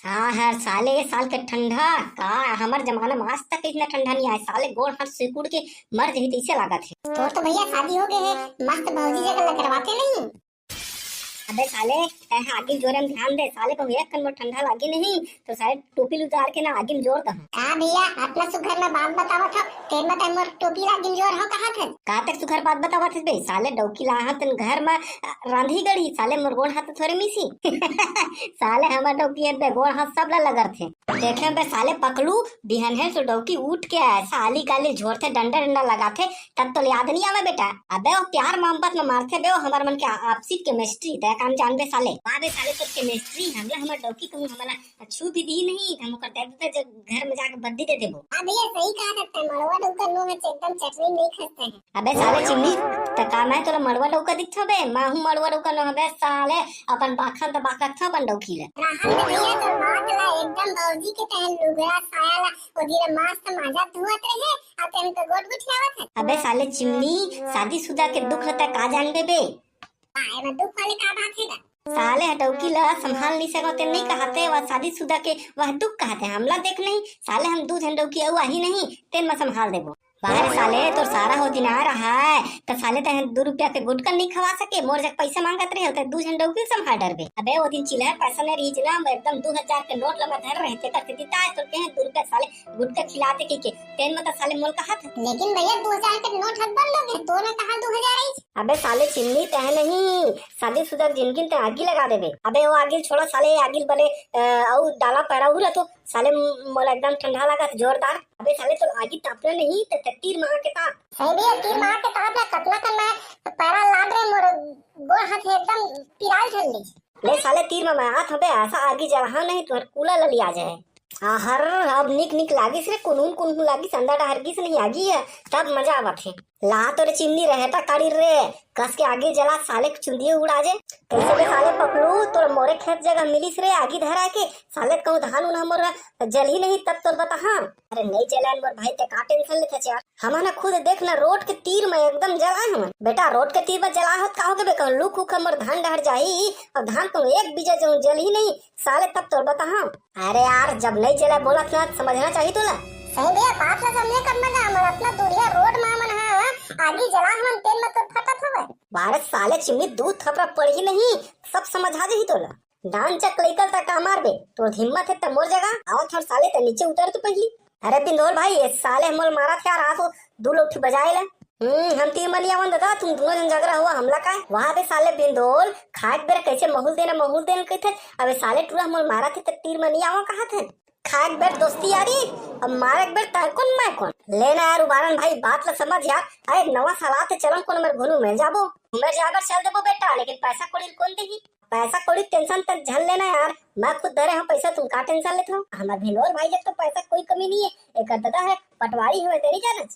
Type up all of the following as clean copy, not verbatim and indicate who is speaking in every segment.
Speaker 1: हाँ हर साले ये साल के ठंडा का हमार जमाना में आज तक इतना ठंडा नहीं आया। साले गोड़ हाथ सिकुड़ के मर जही तैसे लागत है।
Speaker 2: तो भैया शादी हो गए है, मस्त भौजी जगह करवाते नहीं।
Speaker 1: अबे साले आगे जोरे में ध्यान दे। साले को एक कन में ठंडा लागी नहीं तो शायद टोपी उतार के ना आगे में जोर दहूं।
Speaker 2: हाँ भैया अपना सुघर में बात बतावा था, तेरे में तैमूर टोपी लागिन जोर हो कहा थे।
Speaker 1: का तक सुघर बात बतावा थे बे। साले डौकी लाहा तन घर में रांधी गड़ी। साले मोर गोड़ हाथ थोड़े मिसी। साले हमार डौकी है बे गोड़ हाथ सब ला लगत थे। देखे बे साले पकड़ू बिहन है तो डौकी उठ के आए साली गाली झोरते डंडा डंडा लगाते तब तो याद नहीं आवे बेटा। अबे वो प्यार मोहब्बत में मारते बे वो हमार मन के आपसी केमिस्ट्री तय काम जान बे साले। वाह बे साले तो केमिस्ट्री हमला हमार डौकी कहूं हमारा छू भी दी नहीं हम करते तो घर में जाके बद्दी दे देबो।
Speaker 2: हाँ भैया सही कहा था, मड़वा डौका नो में एकदम चटनी नहीं खसते हैं।
Speaker 1: अबे साले चिमनी तका मैं तोला मड़वा डौका दिखथो बे। माहू मड़वा डौका न हबे साले अपन बाखन त बाखत था अपन डौकी ले।
Speaker 2: राहन में भैया तो बात ला एकदम भौजी के तहन लुगड़ा साया ला ओदिरे मस्त मजा धुआत रहे आते हम तो गोट गुठियावत है।
Speaker 1: अबे साले चिमनी शादीशुदा के दुख होता का जानबे बे।
Speaker 2: आए में दुख वाले का बात है ना।
Speaker 1: साले हटौकी ला संभाल नहीं सकते नहीं कहते वह शादीशुदा के वह दुख कहते हमला देख नहीं। साले हम दूध हंडौकी हुआ ही नहीं तेन में संभाल देबो। बाहर साले तो सारा हो दिन आ रहा है तो साले तहन 2 रुपया के गुटका नहीं खवा सके। मोर जब पैसा मांगत रहे होते 2 झंडौकी संभाल डरबे। अबे वो दिन चिल्ला पैसा नहीं रही जना एकदम 2000 के नोट लगा धर रहे थे करते देता है तो कहे 2 रुपया साले गुटका खिलाते के तेन में तो साले मोल कहा था।
Speaker 2: लेकिन भैया 2000 के नोट हद बंद हो गए, दोनों कहा 2000 आई।
Speaker 1: अबे साले चिमनी तह नहीं शादीशुदा जिनगिन ते आगी लगा देबे। अबे वो आगिल छोड़ा साले आगिल बले औ डाला पैरा उरा तो साले मोला एकदम ठंडा लगा जोरदार। अबे साले तो आगी तापले नहीं तो तीर मार के ताप।
Speaker 2: सही भैया तीर मार के ताप ला कतला कर मैं पैरा लाद रहे मोर गोड़ हाथ एकदम पिराल चल ली।
Speaker 1: ले साले तीर में हाथ हबे ऐसा आगी जला नहीं तो कूला लली आ जाए। हर अब निक निक लागिस रे कुनून कुनून लागिस अंदर डहरगिस नहीं आगी है तब मजा आवत है। ला तोरे चिमनी रहता काड़ी रे कस के आगे जला साले चुंदिए उड़ा जे कैसे के साले पकड़ू तोर मोरे खेत जगह मिलिस रे आगी धरा के साले कहूं धान उन हमर जल ही नहीं तब तो बता। हाँ अरे नहीं जलान मोर भाई ते का टेंशन लेथे यार। हमारा खुद देख ना रोड के तीर में एकदम जला हम बेटा। रोड के तीर में जला होत का होगे बे कहूं लुक हुक हमर धान डहर जाई और धान तो एक बीजा जो जल ही नहीं साले तब तो बता। हाँ अरे यार जब नहीं जला बोला था समझना चाहिए तोला।
Speaker 2: सही भैया बात ला समझे करना जा हमर अपना दूरिया रोड में मन है आगे जला हम तेल में तो फटत हवे।
Speaker 1: भारत साले चिमनी दूध थपरा पड़ी नहीं सब समझा दे ही तोला। डांन चक लेकर तक मार बे तो हिम्मत है तब मोर जगह आओ थोड़ साले ते नीचे उतर तो पहली। अरे बिंदोल भाई ये साले मोल मारा क्या रात 2 लोग बजाए ले। हम तीन मलिया वन दादा तुम दोनों जन झगड़ा हुआ हमला का है वहां पे साले बिंदोल खाट बेर कैसे महूल देना कहते। अबे साले टूरा मोल मारा थे तो तीर में नहीं आवा कहा थे खाट बेर दोस्ती यारी अब मारे बेर ताकौन मैं कौन लेना यार उबारन भाई बात ला समझ यार। अरे नवा सालाते चलम कोन मेरे घुनु में जाबो घूमे जाकर चल देबो बेटा लेकिन पैसा कौड़ी कौन देही। पैसा कौड़ी टेंशन तक झल लेना यार मैं खुद धरे हूँ पैसा तुम का टेंशन लेते हो। हमारे भिनोर भाई जब तो पैसा कोई कमी नहीं है एक दादा है पटवारी हुए तेरी जाना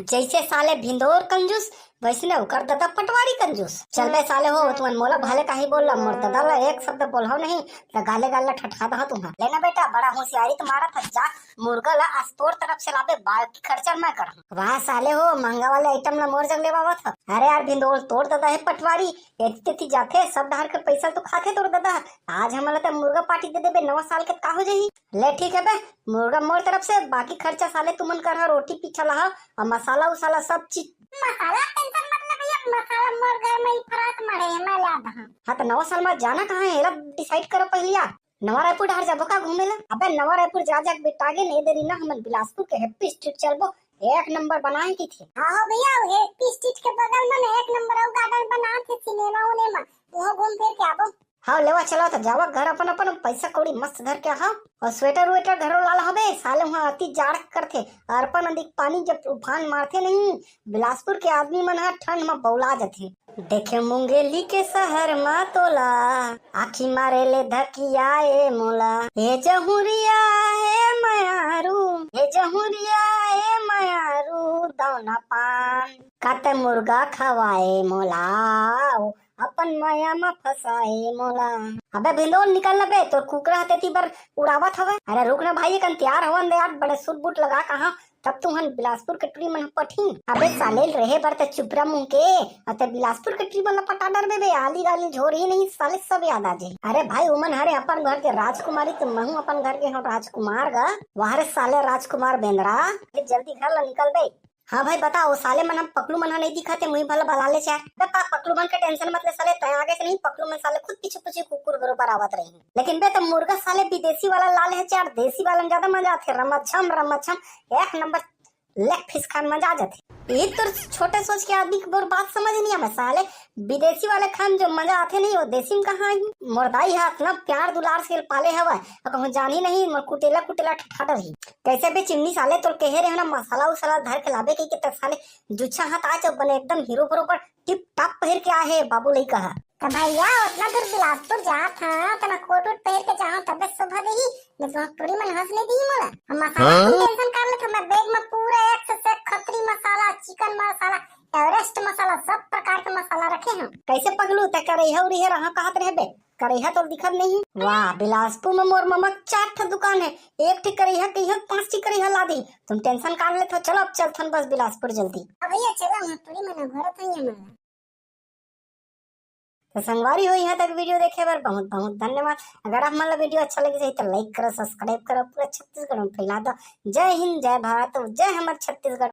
Speaker 1: जैसे साले भिंदोर कंजूस वैसे न कर दादा पटवारी कंजूस। चल बे साले हो तुम मोला भले का ही बोल ला मोर दादा ला एक शब्द बोलहो नहीं तो गाले गाले ठठा दहा तुम लेना बेटा बड़ा होशियारी तुम्हारा था जा मुर्गा ला आज तोर तरफ से लाबे बाकी खर्चा मैं कर वाह साले हो महंगा वाले आइटम ला मोर जग ले बाबा था। अरे यार भिंदोर तोर दादा है पटवारी इतनी जाते सब धार के पैसा तो खाते तोर दादा आज हमारा तो मुर्गा पार्टी दे देबे 9 साल के का हो जाही। ले ठीक है बे मुर्गा मोर तरफ से बाकी खर्चा साले तुमन कर रोटी पीछा ला और मसाला उसाला सब चीज
Speaker 2: मसाला टेंशन मत ले भैया मसाला मोर घर में ही फरात मरे मैं ला दहा।
Speaker 1: हाँ तो 9 साल में जाना कहाँ है डिसाइड करो पहलिया। नवा रायपुर डहर जाबो का घूमे ला। अबे नवा रायपुर जा बेटागे नहीं देरी ना हम बिलासपुर के हैप्पी स्ट्रीट चलबो 1 नंबर बनाए की थी।
Speaker 2: हाँ भैया हैप्पी स्ट्रीट के बगल में 1 नंबर और गार्डन बना थे सिनेमा उनेमा वो घूम फिर के आबो।
Speaker 1: हाँ लेवा चलो तो जावा घर अपन अपन पैसा कौड़ी मस्त धर के हाँ और स्वेटर वेटर घरों लाल हबे साले वहाँ अति जाड़ करथे अर्पण अधिक पानी जब तूफान मारते नहीं बिलासपुर के आदमी मन हर ठंड में बौला जाथे। देखे मुंगेली के शहर मा तोला आखी मारे ले धकिया ए मोला हे जहुरिया हे मयारू हे जहुरिया हे मयारू दौना पान काते मुर्गा खवाए मोला अपन माया में फसाए मोला। अबे भिंडोल निकल बे तो कुकरा तेती पर उड़ावत हवे। अरे रुक ना भाई कन तैयार होवन दे यार बड़े सूट बूट लगा कहां तब तुहन बिलासपुर के टूरी मन पठी। अबे साले रहे बर त चुपरा मुंह के अते बिलासपुर के टूरी मन पटा डर बे आली गाली झोर ही नहीं साले सब याद आ जाए। अरे भाई उमन हरे अपन घर के राजकुमारी तो महू अपन घर के हम राजकुमार गा वहारे साले राजकुमार बेंद्रा जल्दी घर ला निकल बे। हाँ भाई बताओ साले मन हम पकलू मन नहीं दिखाते मुही भला भला ले चाहे बेटा पकलू मन के टेंशन मत ले साले तय आगे से नहीं पकलू मन साले खुद पीछे पीछे कुकुर बरोबर आवत रही लेकिन बे तो मुर्गा साले विदेशी वाला लाल है चार देसी वाला में ज्यादा मजा आते रमच्छम एक नंबर लेग फिश खान मजा आ जाते। ये तो छोटे सोच के आदमी की बात समझ नहीं है साले विदेशी वाले खान जो मजा आते नहीं वो देसी में कहाँ मुर्दाई है इतना प्यार दुलार से पाले हवा कहूँ जानी नहीं कुटेला कुटेला ठठाडा रही कैसे भी चिमनी साले तो कहे रहे ना मसाला उसाला धर के लाबे के तक साले जुच्छा हाथ आ बने एकदम हीरो बरोबर टिप टॉप पहर के आहे बाबू लई कहा
Speaker 2: तो भैया उतना दूर बिलासपुर जा था तना कोट वोट पहन के जाऊं तब शोभा देही मैं तो पूरी मन हंस ले दी मोला हम मसाला की टेंशन कर ले तो मैं बैग में पूरा एक से खतरी मसाला चिकन मसाला एवरेस्ट मसाला सब प्रकार के मसाला रखे हैं।
Speaker 1: कैसे पगलू तक करैहा उरिहा रहा कहत रहे बे करैहा तो दिखत नहीं। वाह बिलासपुर में मोर ममक 4 ठो दुकान है एक ठी करैहा कहिया 5 ठी करैहा ला दी तुम टेंशन काट ले तो चलो अब चलथन बस बिलासपुर जल्दी।
Speaker 2: अब भैया चलो हम पूरी मन घर तो ही हमारा
Speaker 1: तो संगवारी हो यहाँ तक वीडियो देखे बार बहुत बहुत धन्यवाद। अगर आप मतलब वीडियो अच्छा लगे तो लाइक करो सब्सक्राइब करो पूरा छत्तीसगढ़ में फैला दो। जय हिंद जय भारत जय हमारे छत्तीसगढ़।